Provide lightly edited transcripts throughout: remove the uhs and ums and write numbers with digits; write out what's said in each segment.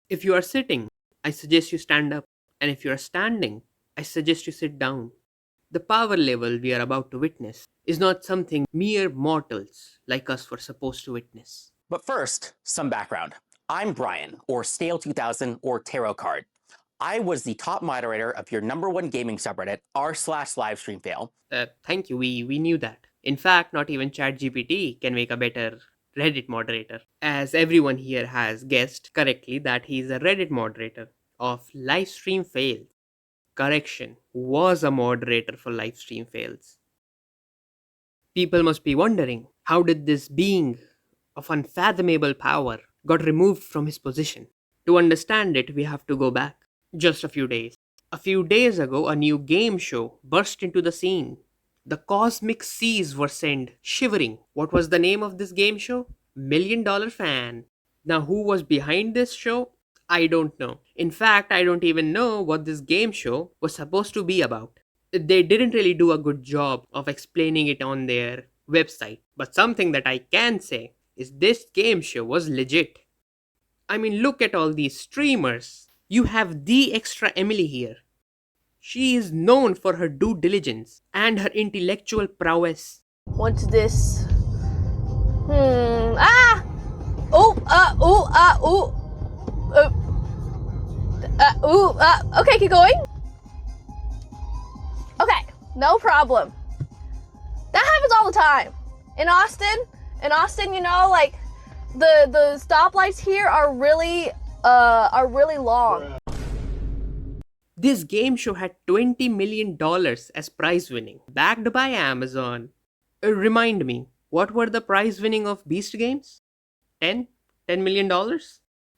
If you are sitting, I suggest you stand up. And if you are standing, I suggest you sit down. The power level we are about to witness is not something mere mortals like us were supposed to witness. But first, some background. I'm Brian, or Stale2000, or Tarot Card. I was the top moderator of your #1 gaming subreddit, r/livestreamfail. Thank you, we knew that. In fact, not even ChatGPT can make a better Reddit moderator. As everyone here has guessed correctly that he is a Reddit moderator of Livestream Fails. Correction, was a moderator for Livestream Fails. People must be wondering, how did this being of unfathomable power got removed from his position? To understand it, we have to go back just a few days. A few days ago, a new game show burst into the scene. The cosmic seas were sent shivering. What was the name of this game show? Million Dollar Fan. Now, who was behind this show? I don't know. In fact, I don't even know what this game show was supposed to be about. They didn't really do a good job of explaining it on their website. But something that I can say is this game show was legit. I mean, look at all these streamers. You have the extra Emily here. She is known for her due diligence and her intellectual prowess. What's this? Ah! Okay, keep going. Okay, no problem. That happens all the time. In Austin, you know, like, the stoplights here are really long. This game show had $20 million as prize winning, backed by Amazon. Remind me, what were the prize winning of Beast games? $10 million?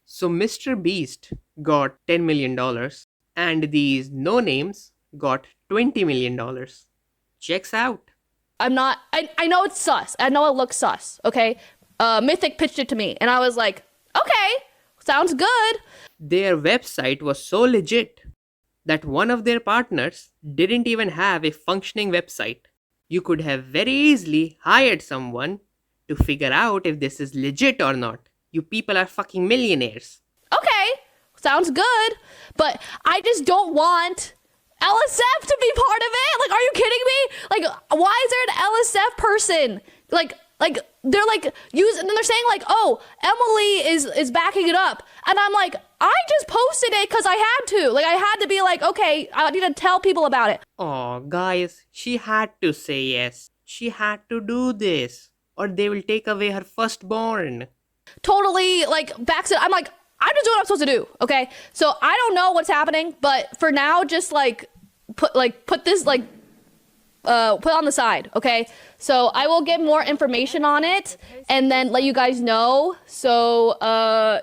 So Mr. Beast got $10 million and these no-names got $20 million. Checks out. I know it's sus. I know it looks sus, okay? Mythic pitched it to me and I was like, okay, sounds good. Their website was so legit that one of their partners didn't even have a functioning website. You could have very easily hired someone to figure out if this is legit or not. You people are fucking millionaires. Okay, sounds good. But I just don't want LSF to be part of it. Like, are you kidding me? Like, why is there an LSF person? Like they're like using, and they're saying like, oh, Emily is backing it up, and I'm like, I just posted it because I had to. Like, I had to be like, okay, I need to tell people about it. Oh, guys, she had to say yes. She had to do this, or they will take away her firstborn. Totally, like, backs it. I'm like, I'm just doing what I'm supposed to do. Okay, so I don't know what's happening, but for now, just like put this like. Put on the side, okay? So I will get more information on it and then let you guys know. So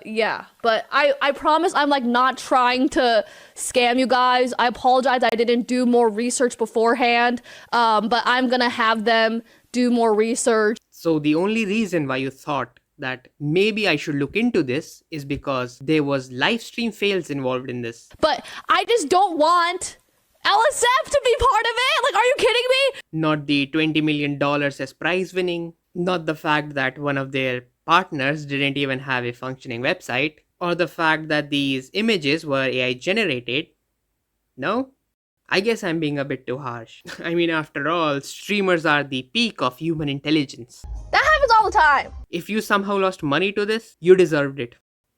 yeah, but I promise I'm like not trying to scam you guys. I apologize I didn't do more research beforehand, but I'm gonna have them do more research. So the only reason why you thought that maybe I should look into this is because there was Livestream Fails involved in this. But I just don't want LSF to be part of it? Like, are you kidding me? Not the $20 million as prize winning, not the fact that one of their partners didn't even have a functioning website, or the fact that these images were AI generated. No? I guess I'm being a bit too harsh. I mean, after all, streamers are the peak of human intelligence. That happens all the time. If you somehow lost money to this, you deserved it.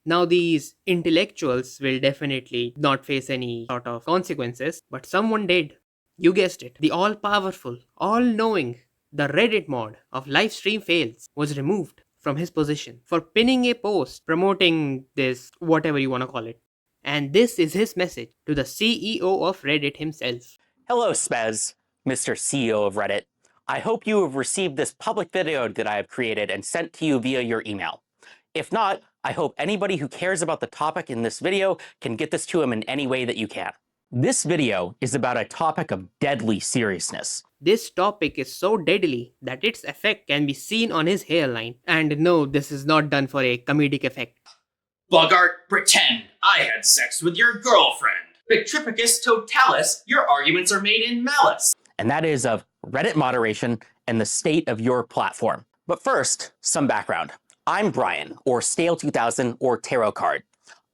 Now these intellectuals will definitely not face any sort of consequences, but someone did. You guessed it. The all-powerful, all-knowing, the Reddit mod of Livestream Fails was removed from his position for pinning a post promoting this, whatever you want to call it. And this is his message to the CEO of Reddit himself. Hello, Spez, Mr. CEO of Reddit. I hope you have received this public video that I have created and sent to you via your email. If not, I hope anybody who cares about the topic in this video can get this to him in any way that you can. This video is about a topic of deadly seriousness. This topic is so deadly that its effect can be seen on his hairline. And no, this is not done for a comedic effect. Bogart, pretend I had sex with your girlfriend. Petrificus totalis, your arguments are made in malice. And that is of Reddit moderation and the state of your platform. But first, some background. I'm Brian, or Stale2000, or Tarot Card.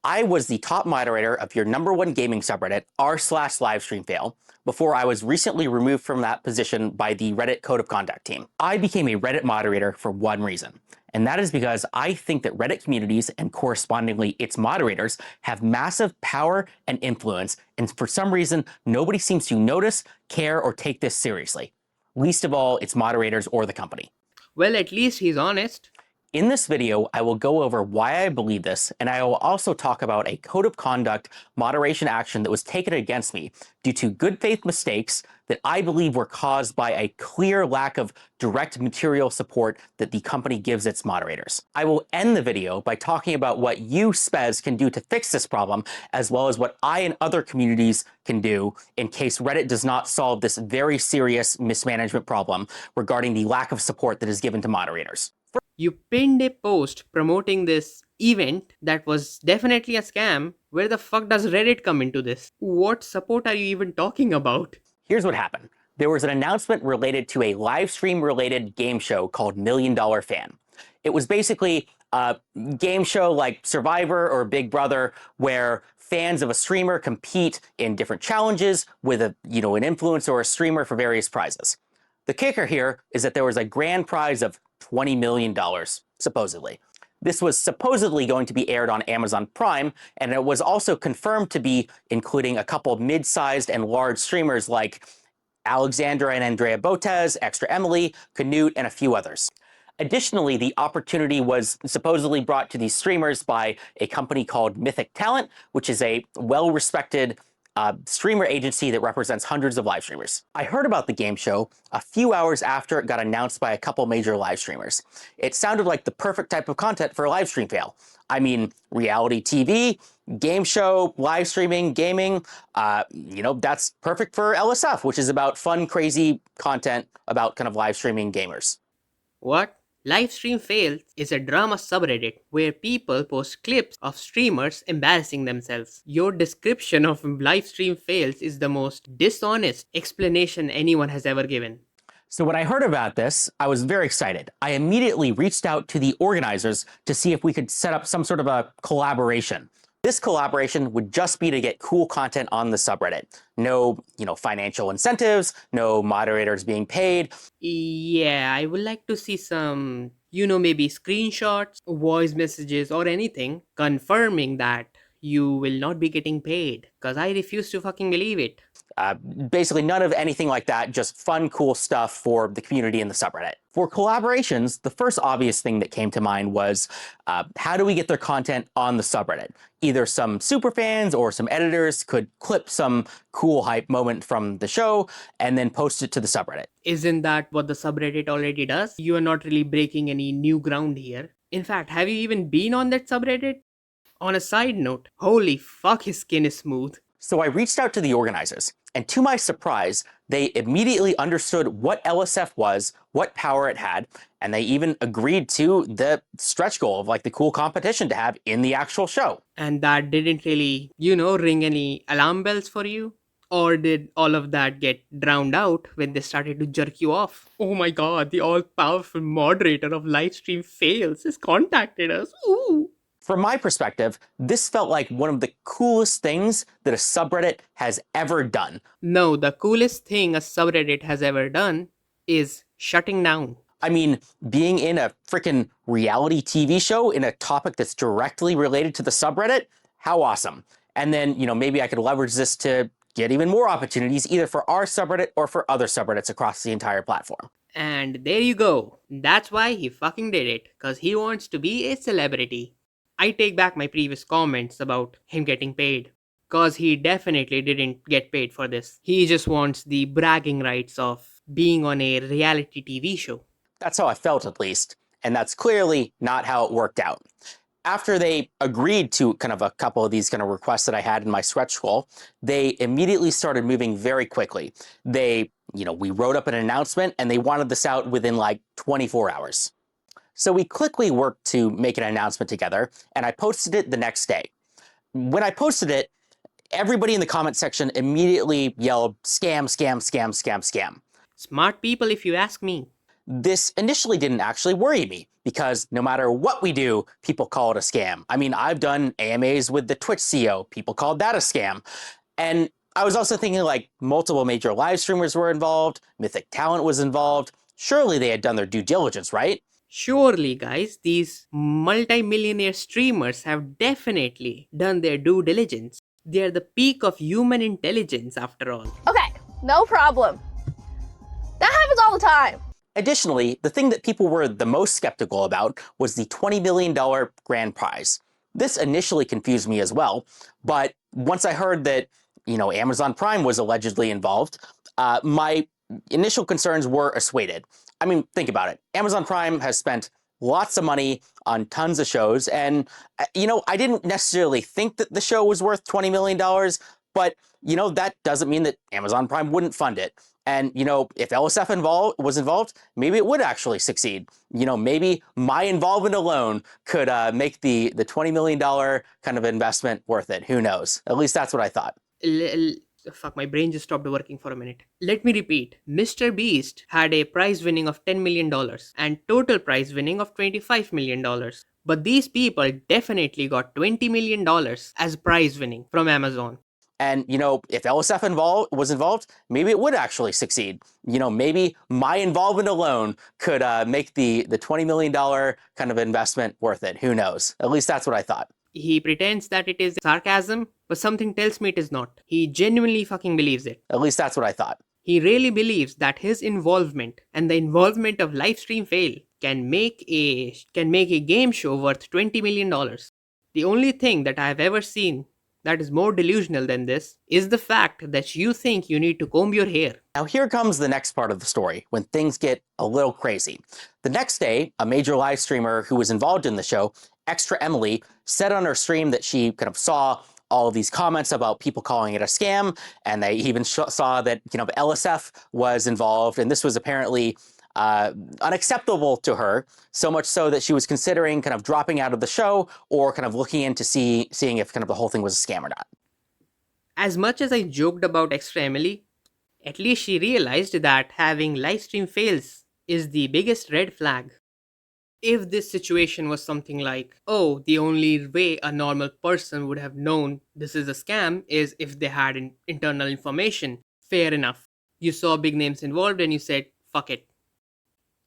I was the top moderator of your #1 gaming subreddit, r/livestreamfail, before I was recently removed from that position by the Reddit Code of Conduct team. I became a Reddit moderator for one reason, and that is because I think that Reddit communities and correspondingly its moderators have massive power and influence, and for some reason, nobody seems to notice, care, or take this seriously. Least of all, its moderators or the company. Well, at least he's honest. In this video, I will go over why I believe this, and I will also talk about a code of conduct moderation action that was taken against me due to good faith mistakes that I believe were caused by a clear lack of direct material support that the company gives its moderators. I will end the video by talking about what you, Spez, can do to fix this problem, as well as what I and other communities can do in case Reddit does not solve this very serious mismanagement problem regarding the lack of support that is given to moderators. You pinned a post promoting this event that was definitely a scam. Where the fuck does Reddit come into this? What support are you even talking about? Here's what happened. There was an announcement related to a live stream related game show called $1 Million Fan. It was basically a game show like Survivor or Big Brother where fans of a streamer compete in different challenges with an influencer or a streamer for various prizes. The kicker here is that there was a grand prize of $20 million, supposedly. This was supposedly going to be aired on Amazon Prime, and it was also confirmed to be including a couple of mid-sized and large streamers like Alexandra and Andrea Botez, Extra Emily, Canute, and a few others. Additionally, the opportunity was supposedly brought to these streamers by a company called Mythic Talent, which is a well-respected streamer agency that represents hundreds of live streamers. I heard about the game show a few hours after it got announced by a couple major live streamers. It sounded like the perfect type of content for a live stream fail. I mean, reality TV, game show, live streaming, gaming, that's perfect for LSF, which is about fun, crazy content about kind of live streaming gamers. What? Livestream Fails is a drama subreddit where people post clips of streamers embarrassing themselves. Your description of Livestream Fails is the most dishonest explanation anyone has ever given. So when I heard about this, I was very excited. I immediately reached out to the organizers to see if we could set up some sort of a collaboration. This collaboration would just be to get cool content on the subreddit. No, financial incentives, no moderators being paid. Yeah, I would like to see some, maybe screenshots, voice messages, or anything confirming that you will not be getting paid. Because I refuse to fucking believe it. Basically none of anything like that, just fun, cool stuff for the community in the subreddit. For collaborations, the first obvious thing that came to mind was how do we get their content on the subreddit? Either some superfans or some editors could clip some cool hype moment from the show and then post it to the subreddit. Isn't that what the subreddit already does? You are not really breaking any new ground here. In fact, have you even been on that subreddit? On a side note, holy fuck, his skin is smooth. So I reached out to the organizers, and to my surprise, they immediately understood what LSF was, what power it had, and they even agreed to the stretch goal of the cool competition to have in the actual show. And that didn't really, ring any alarm bells for you? Or did all of that get drowned out when they started to jerk you off? Oh my god, the all-powerful moderator of Livestream Fails has contacted us. Ooh! From my perspective, this felt like one of the coolest things that a subreddit has ever done. No, the coolest thing a subreddit has ever done is shutting down. I mean, being in a freaking reality TV show in a topic that's directly related to the subreddit, how awesome. And then, maybe I could leverage this to get even more opportunities, either for our subreddit or for other subreddits across the entire platform. And there you go. That's why he fucking did it, because he wants to be a celebrity. I take back my previous comments about him getting paid, cause he definitely didn't get paid for this. He just wants the bragging rights of being on a reality TV show. That's how I felt, at least, and that's clearly not how it worked out. After they agreed to kind of a couple of these kind of requests that I had in my stretch goal, they immediately started moving very quickly. We wrote up an announcement and they wanted this out within 24 hours. So we quickly worked to make an announcement together, and I posted it the next day. When I posted it, everybody in the comment section immediately yelled, scam, scam, scam, scam, scam. Smart people, if you ask me. this initially didn't actually worry me because no matter what we do, people call it a scam. I mean, I've done AMAs with the Twitch CEO. People called that a scam. And I was also thinking like multiple major live streamers were involved. Mythic Talent was involved. Surely they had done their due diligence, right? Surely, guys, these multi-millionaire streamers have definitely done their due diligence. They are the peak of human intelligence, after all. Okay, no problem. That happens all the time. Additionally, the thing that people were the most skeptical about was the $20 million grand prize. This initially confused me as well, but once I heard that, Amazon Prime was allegedly involved, my initial concerns were assuaded. I mean, think about it. Amazon Prime has spent lots of money on tons of shows, and, I didn't necessarily think that the show was worth $20 million, but, that doesn't mean that Amazon Prime wouldn't fund it. And, if LSF was involved, maybe it would actually succeed. Maybe my involvement alone could make the $20 million kind of investment worth it. Who knows? At least that's what I thought. Fuck, my brain just stopped working for a minute. Let me repeat. Mr. Beast had a prize winning of $10 million and total prize winning of $25 million. But these people definitely got $20 million as prize winning from Amazon. And, if LSF was involved, maybe it would actually succeed. Maybe my involvement alone could make the $20 million kind of investment worth it. Who knows? At least that's what I thought. He pretends that it is sarcasm, but something tells me it is not. He genuinely fucking believes it. At least that's what I thought. He really believes that his involvement and the involvement of Livestream Fail can make a game show worth $20 million. The only thing that I have ever seen that is more delusional than this is the fact that you think you need to comb your hair. Now here comes the next part of the story, when things get a little crazy. The next day, a major live streamer who was involved in the show, Extra Emily, said on her stream that she kind of saw all of these comments about people calling it a scam, and they even saw that LSF was involved, and this was apparently unacceptable to her, so much so that she was considering kind of dropping out of the show or kind of looking into seeing if kind of the whole thing was a scam or not. As much as I joked about Extra Emily, at least she realized that having livestream fails is the biggest red flag. If this situation was something like, oh, the only way a normal person would have known this is a scam is if they had internal information, fair enough. You saw big names involved and you said, fuck it.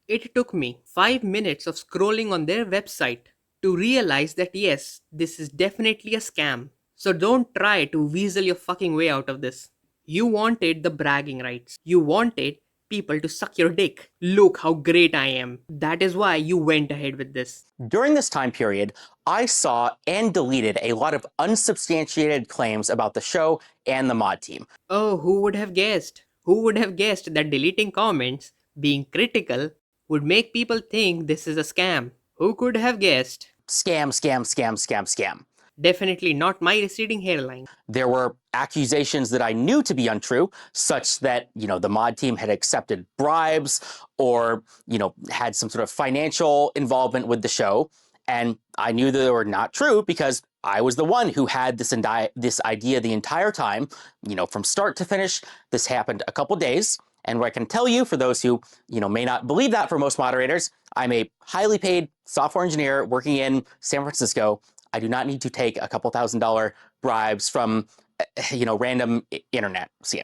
It took me 5 minutes of scrolling on their website to realize that yes, this is definitely a scam. So don't try to weasel your fucking way out of this. You wanted the bragging rights. You wanted people to suck your dick. Look how great I am. That is why you went ahead with this. During this time period, I saw and deleted a lot of unsubstantiated claims about the show and the mod team. Oh, who would have guessed? Who would have guessed that deleting comments, being critical, would make people think this is a scam? Who could have guessed? Scam, scam, scam, scam, scam. Definitely not my receding hairline. There were accusations that I knew to be untrue, such that, the mod team had accepted bribes or, had some sort of financial involvement with the show. And I knew that they were not true because I was the one who had this idea the entire time, from start to finish. This happened a couple days. And what I can tell you, for those who, may not believe that for most moderators, I'm a highly paid software engineer working in San Francisco. I do not need to take a couple $1,000 bribes from, random internet scam.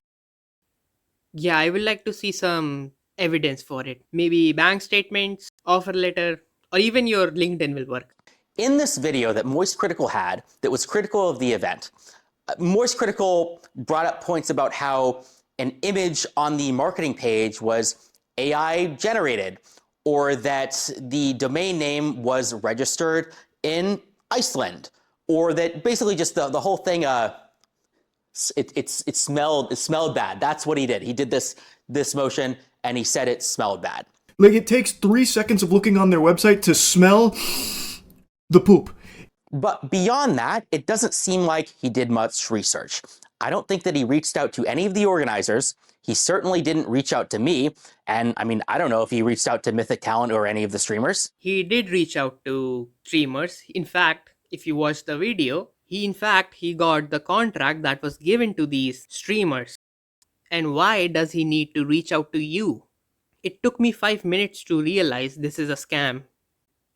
Yeah, I would like to see some evidence for it. Maybe bank statements, offer letter, or even your LinkedIn will work. In this video that Moist Critical had that was critical of the event, Moist Critical brought up points about how an image on the marketing page was AI generated, or that the domain name was registered in Iceland, or that basically just the whole thing, it smelled bad. That's what he did. He did this motion and he said it smelled bad. Like, it takes 3 seconds of looking on their website to smell the poop. But beyond that, it doesn't seem like he did much research. I don't think that he reached out to any of the organizers. He certainly didn't reach out to me. And I mean, I don't know if he reached out to Mythic Talent or any of the streamers. He did reach out to streamers. In fact, if you watch the video, he got the contract that was given to these streamers. And why does he need to reach out to you? It took me 5 minutes to realize this is a scam,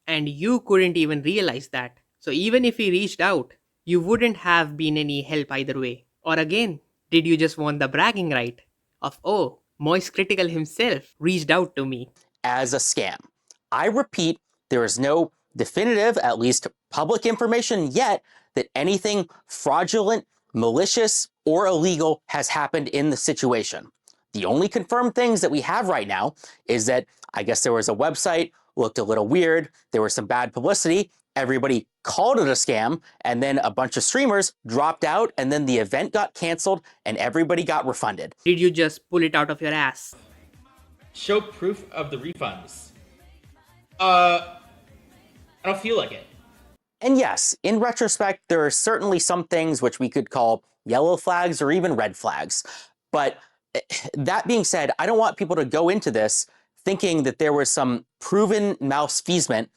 and you couldn't even realize that. So even if he reached out, you wouldn't have been any help either way. Or again, did you just want the bragging right of, oh, Moist Critical himself reached out to me? As a scam. I repeat, there is no definitive, at least public information yet, that anything fraudulent, malicious, or illegal has happened in the situation. The only confirmed things that we have right now is that I guess there was a website, looked a little weird, there was some bad publicity, everybody called it a scam, and then a bunch of streamers dropped out, and then the event got canceled, and everybody got refunded. Did you just pull it out of your ass? Show proof of the refunds. I don't feel like it. And yes, in retrospect, there are certainly some things which we could call yellow flags or even red flags. But that being said, I don't want people to go into this thinking that there was some proven malfeasance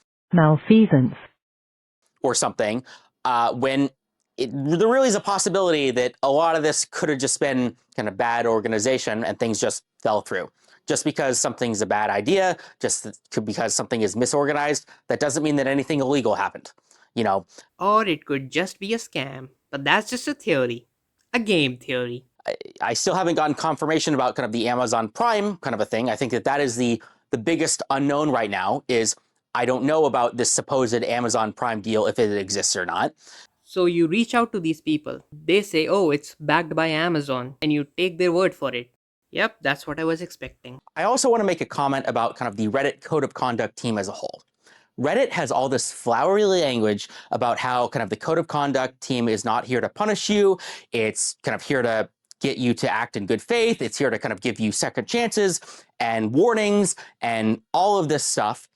or something, when there really is a possibility that a lot of this could have just been kind of bad organization and things just fell through. Just because something's a bad idea, because something is misorganized, that doesn't mean that anything illegal happened. You know, Or it could just be a scam, but that's just a theory. A game theory. I still haven't gotten confirmation about kind of the Amazon Prime kind of a thing. I think that is the biggest unknown right now is I don't know about this supposed Amazon Prime deal, if it exists or not. So you reach out to these people. They say, oh, it's backed by Amazon, and you take their word for it. Yep, that's what I was expecting. I also want to make a comment about kind of the Reddit Code of Conduct team as a whole. Reddit has all this flowery language about how kind of the Code of Conduct team is not here to punish you. It's kind of here to get you to act in good faith. It's here to kind of give you second chances and warnings and all of this stuff.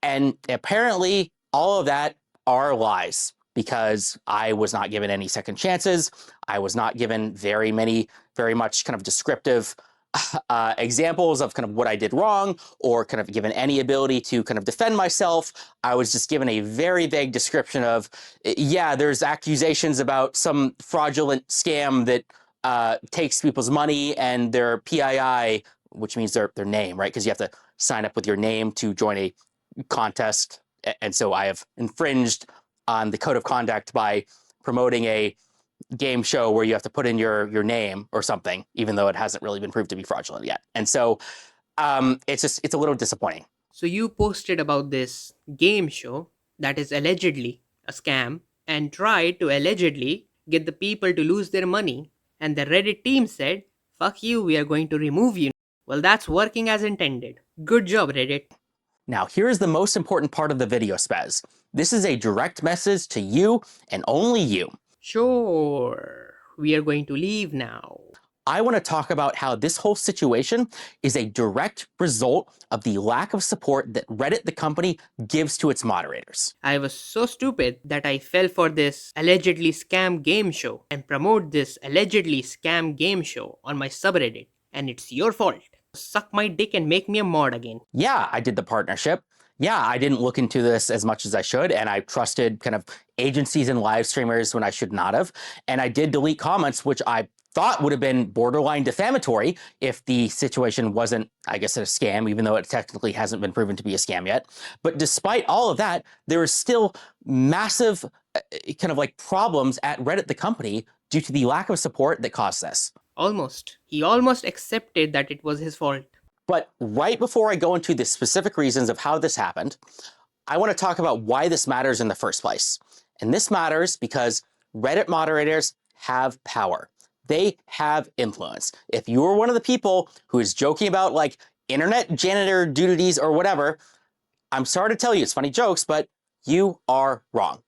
And apparently all of that are lies, because I was not given any second chances. I was not given very much kind of descriptive examples of kind of what I did wrong, or kind of given any ability to kind of defend myself. I was just given a very vague description of, yeah, there's accusations about some fraudulent scam that takes people's money and their PII, which means their name, right? Because you have to sign up with your name to join a contest. And so I have infringed on the code of conduct by promoting a game show where you have to put in your name or something, even though it hasn't really been proved to be fraudulent yet. And so it's a little disappointing. So you posted about this game show that is allegedly a scam and tried to allegedly get the people to lose their money. And the Reddit team said, fuck you, we are going to remove you. Well, that's working as intended. Good job, Reddit. Now, here's the most important part of the video, Spez. This is a direct message to you and only you. Sure, we are going to leave now. I want to talk about how this whole situation is a direct result of the lack of support that Reddit, the company, gives to its moderators. I was so stupid that I fell for this allegedly scam game show and promote this allegedly scam game show on my subreddit. And it's your fault. Suck my dick and make me a mod again. Yeah, I did the partnership. Yeah, I didn't look into this as much as I should, and I trusted kind of agencies and live streamers when I should not have. And I did delete comments, which I thought would have been borderline defamatory if the situation wasn't, I guess, a scam, even though it technically hasn't been proven to be a scam yet. But despite all of that, there is still massive kind of like problems at Reddit, the company, due to the lack of support that caused this. Almost. He almost accepted that it was his fault. But right before I go into the specific reasons of how this happened, I want to talk about why this matters in the first place. And this matters because Reddit moderators have power. They have influence. If you are one of the people who is joking about like internet janitor duties or whatever, I'm sorry to tell you, it's funny jokes, but you are wrong.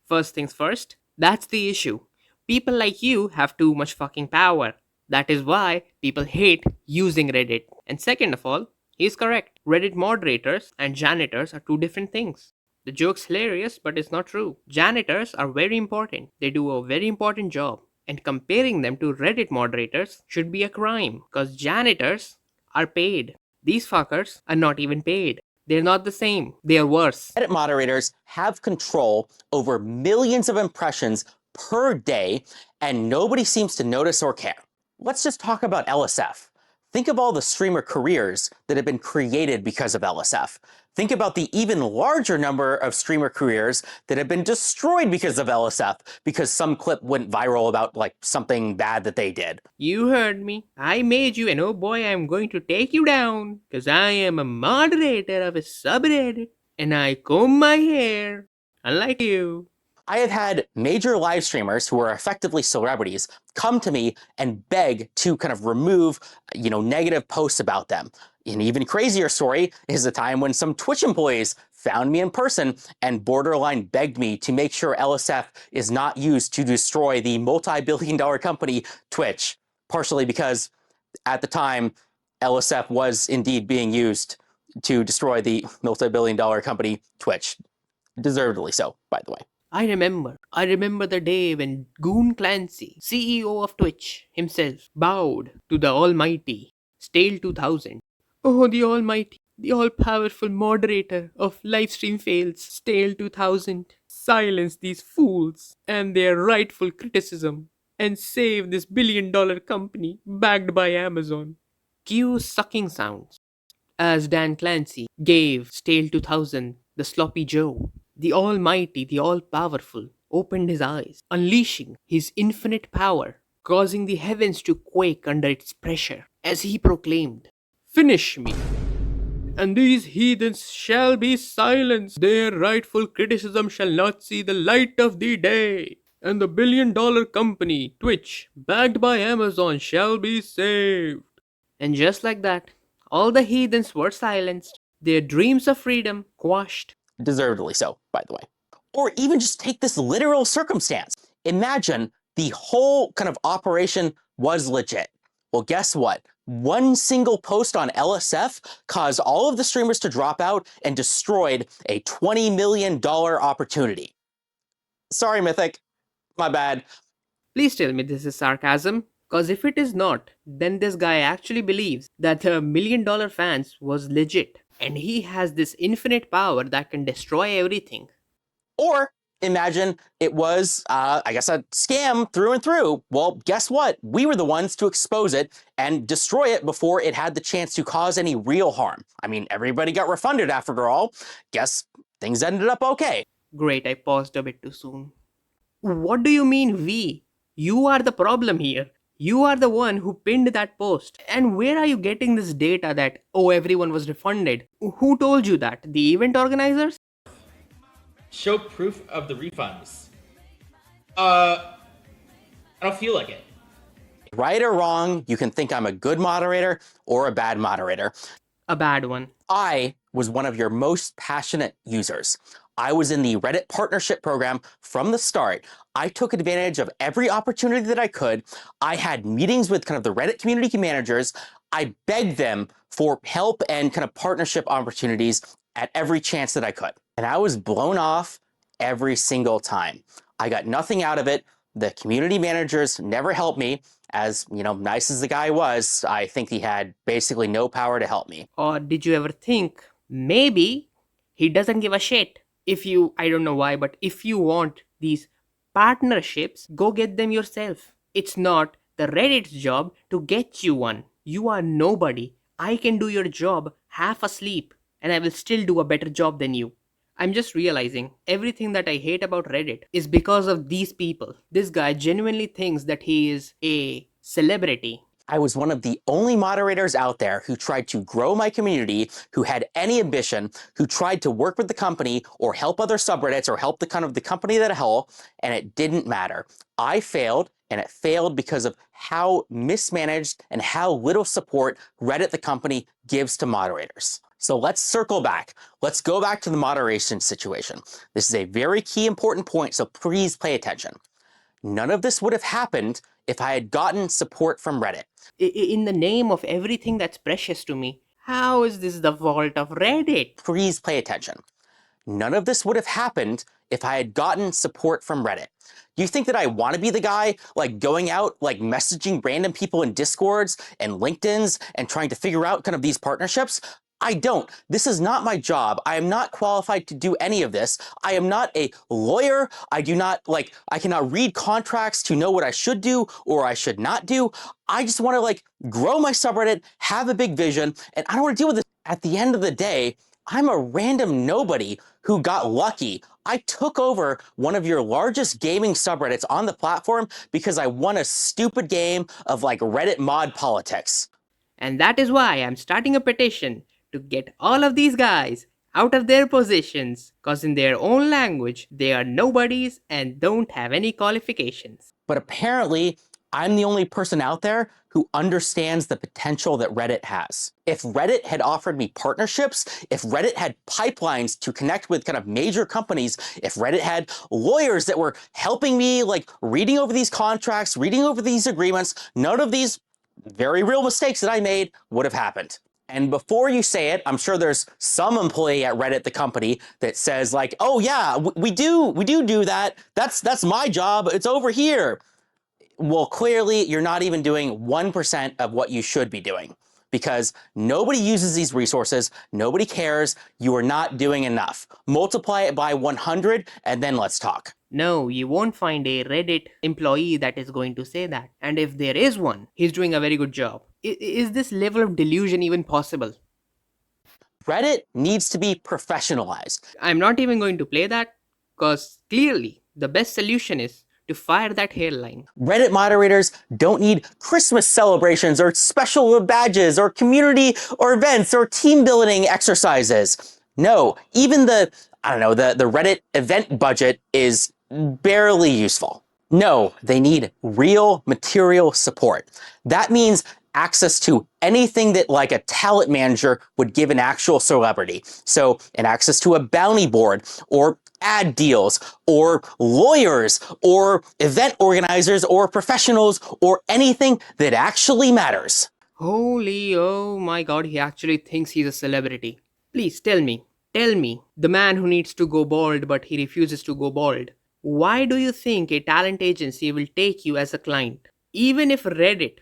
First things first, that's the issue. People like you have too much fucking power. That is why people hate using Reddit. And second of all, he's correct. Reddit moderators and janitors are two different things. The joke's hilarious, but it's not true. Janitors are very important. They do a very important job. And comparing them to Reddit moderators should be a crime, because janitors are paid. These fuckers are not even paid. They're not the same. They are worse. Reddit moderators have control over millions of impressions per day, and nobody seems to notice or care. Let's just talk about LSF. think of all the streamer careers that have been created because of LSF. Think about the even larger number of streamer careers that have been destroyed because of LSF, because some clip went viral about like something bad that they did. You heard me. I made you, and oh boy, I'm going to take you down. Cause I am a moderator of a subreddit, and I comb my hair. Unlike you. I have had major live streamers who are effectively celebrities come to me and beg to kind of remove, negative posts about them. An even crazier story is the time when some Twitch employees found me in person and borderline begged me to make sure LSF is not used to destroy the multi-billion-dollar company Twitch, partially because at the time LSF was indeed being used to destroy the multi-billion-dollar company Twitch. Deservedly so, by the way. I remember the day when Goon Clancy, CEO of Twitch himself, bowed to the almighty Stale2000. Oh, the almighty, the all-powerful moderator of livestream fails, Stale2000. Silence these fools and their rightful criticism and save this billion-dollar company backed by Amazon. Cue sucking sounds as Dan Clancy gave Stale2000 the sloppy Joe. The almighty, the all-powerful, opened his eyes, unleashing his infinite power, causing the heavens to quake under its pressure, as he proclaimed, "Finish me, and these heathens shall be silenced. Their rightful criticism shall not see the light of the day. And the billion-dollar company, Twitch, backed by Amazon, shall be saved." And just like that, all the heathens were silenced, their dreams of freedom quashed. Deservedly so, by the way. Or even just take this literal circumstance. Imagine the whole kind of operation was legit. Well, guess what? One single post on LSF caused all of the streamers to drop out and destroyed a $20 million opportunity. Sorry, Mythic. My bad. Please tell me this is sarcasm, cause if it is not, then this guy actually believes that the $1 million fans was legit, and he has this infinite power that can destroy everything. Or imagine it was, a scam through and through. Well, guess what? We were the ones to expose it and destroy it before it had the chance to cause any real harm. I mean, everybody got refunded after all. Guess things ended up okay. Great, I paused a bit too soon. What do you mean we? You are the problem here. You are the one who pinned that post. And where are you getting this data that, oh, everyone was refunded? Who told you that? The event organizers? Show proof of the refunds. I don't feel like it. Right or wrong, you can think I'm a good moderator or a bad moderator. A bad one. I was one of your most passionate users. I was in the Reddit partnership program from the start. I took advantage of every opportunity that I could. I had meetings with kind of the Reddit community managers. I begged them for help and kind of partnership opportunities at every chance that I could. And I was blown off every single time. I got nothing out of it. The community managers never helped me. As, nice as the guy was, I think he had basically no power to help me. Or did you ever think, maybe he doesn't give a shit? If you, I don't know why, but if you want these partnerships, go get them yourself. It's not the Reddit's job to get you one. You are nobody. I can do your job half asleep, and I will still do a better job than you. I'm just realizing everything that I hate about Reddit is because of these people. This guy genuinely thinks that he is a celebrity. I was one of the only moderators out there who tried to grow my community, who had any ambition, who tried to work with the company or help other subreddits or help the company that whole, and it didn't matter. I failed, and it failed because of how mismanaged and how little support Reddit, the company, gives to moderators. So let's circle back. Let's go back to the moderation situation. This is a very key important point, so please pay attention. None of this would have happened if I had gotten support from Reddit. In the name of everything that's precious to me, how is this the fault of Reddit? Please pay attention. None of this would have happened if I had gotten support from Reddit. Do you think that I want to be the guy going out, messaging random people in Discords and LinkedIn's and trying to figure out kind of these partnerships? I don't. This is not my job. I am not qualified to do any of this. I am not a lawyer. I cannot read contracts to know what I should do or I should not do. I just want to grow my subreddit, have a big vision, and I don't want to deal with this. At the end of the day, I'm a random nobody who got lucky. I took over one of your largest gaming subreddits on the platform because I won a stupid game of Reddit mod politics. And that is why I'm starting a petition to get all of these guys out of their positions, cause in their own language, they are nobodies and don't have any qualifications. But apparently, I'm the only person out there who understands the potential that Reddit has. If Reddit had offered me partnerships, if Reddit had pipelines to connect with kind of major companies, if Reddit had lawyers that were helping me reading over these contracts, reading over these agreements, none of these very real mistakes that I made would have happened. And before you say it, I'm sure there's some employee at Reddit, the company, that says oh yeah, we do that. That's my job. It's over here. Well, clearly you're not even doing 1% of what you should be doing because nobody uses these resources. Nobody cares. You are not doing enough. Multiply it by 100 and then let's talk. No, you won't find a Reddit employee that is going to say that. And if there is one, he's doing a very good job. Is this level of delusion even possible? Reddit needs to be professionalized. I'm not even going to play that because clearly the best solution is to fire that hairline. Reddit moderators don't need Christmas celebrations or special badges or community or events or team building exercises. No, even the Reddit event budget is barely useful. No, they need real material support. That means access to anything that a talent manager would give an actual celebrity. So an access to a bounty board or ad deals or lawyers or event organizers or professionals or anything that actually matters. Holy, oh my god, he actually thinks he's a celebrity. Please tell me, the man who needs to go bald but he refuses to go bald. Why do you think a talent agency will take you as a client? Even if Reddit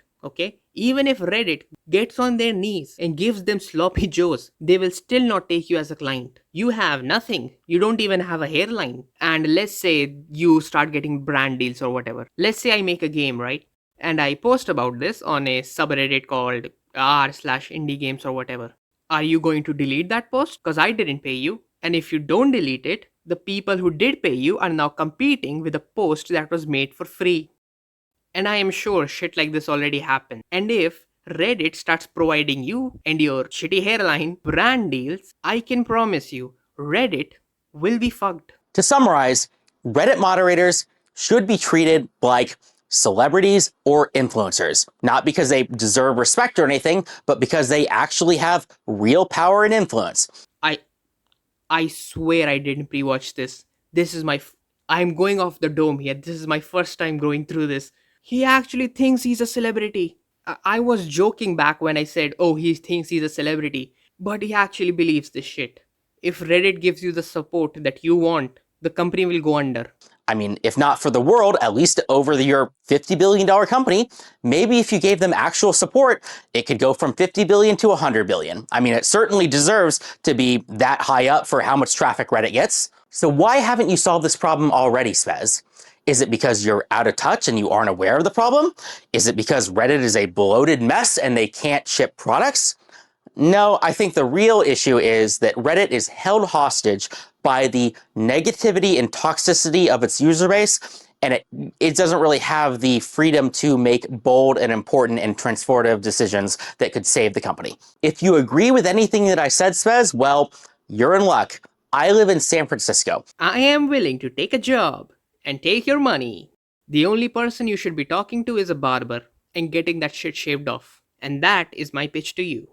gets on their knees and gives them sloppy joes, they will still not take you as a client. You have nothing. You don't even have a hairline. And let's say you start getting brand deals or whatever. Let's say I make a game, right? And I post about this on a subreddit called r/indie games or whatever. Are you going to delete that post? Because I didn't pay you. And if you don't delete it, the people who did pay you are now competing with a post that was made for free. And I am sure shit like this already happened. And if Reddit starts providing you and your shitty hairline brand deals, I can promise you, Reddit will be fucked. To summarize, Reddit moderators should be treated like celebrities or influencers, not because they deserve respect or anything, but because they actually have real power and influence. I swear I didn't pre-watch this. I'm going off the dome here. This is my first time going through this. He actually thinks he's a celebrity. I was joking back when I said, oh, he thinks he's a celebrity. But he actually believes this shit. If Reddit gives you the support that you want, the company will go under. I mean, if not for the world, at least over your $50 billion company, maybe if you gave them actual support, it could go from 50 billion to 100 billion. I mean, it certainly deserves to be that high up for how much traffic Reddit gets. So why haven't you solved this problem already, Spez? Is it because you're out of touch and you aren't aware of the problem? Is it because Reddit is a bloated mess and they can't ship products? No, I think the real issue is that Reddit is held hostage by the negativity and toxicity of its user base, and it doesn't really have the freedom to make bold and important and transformative decisions that could save the company. If you agree with anything that I said, Spez, well, you're in luck. I live in San Francisco. I am willing to take a job and take your money. The only person you should be talking to is a barber and getting that shit shaved off. And that is my pitch to you.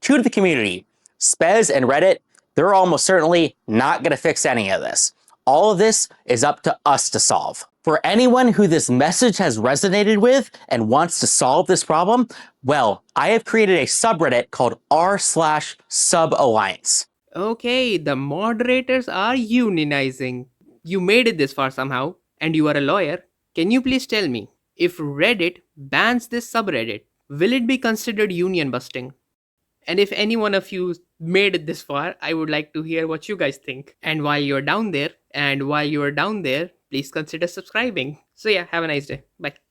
To the community, Spez and Reddit, they're almost certainly not going to fix any of this. All of this is up to us to solve. For anyone who this message has resonated with and wants to solve this problem, well, I have created a subreddit called r/suballiance. Okay, the moderators are unionizing. You made it this far somehow, and you are a lawyer. Can you please tell me, if Reddit bans this subreddit, will it be considered union busting? And if any one of you made it this far, I would like to hear what you guys think. And while you're down there, please consider subscribing. So yeah, have a nice day. Bye.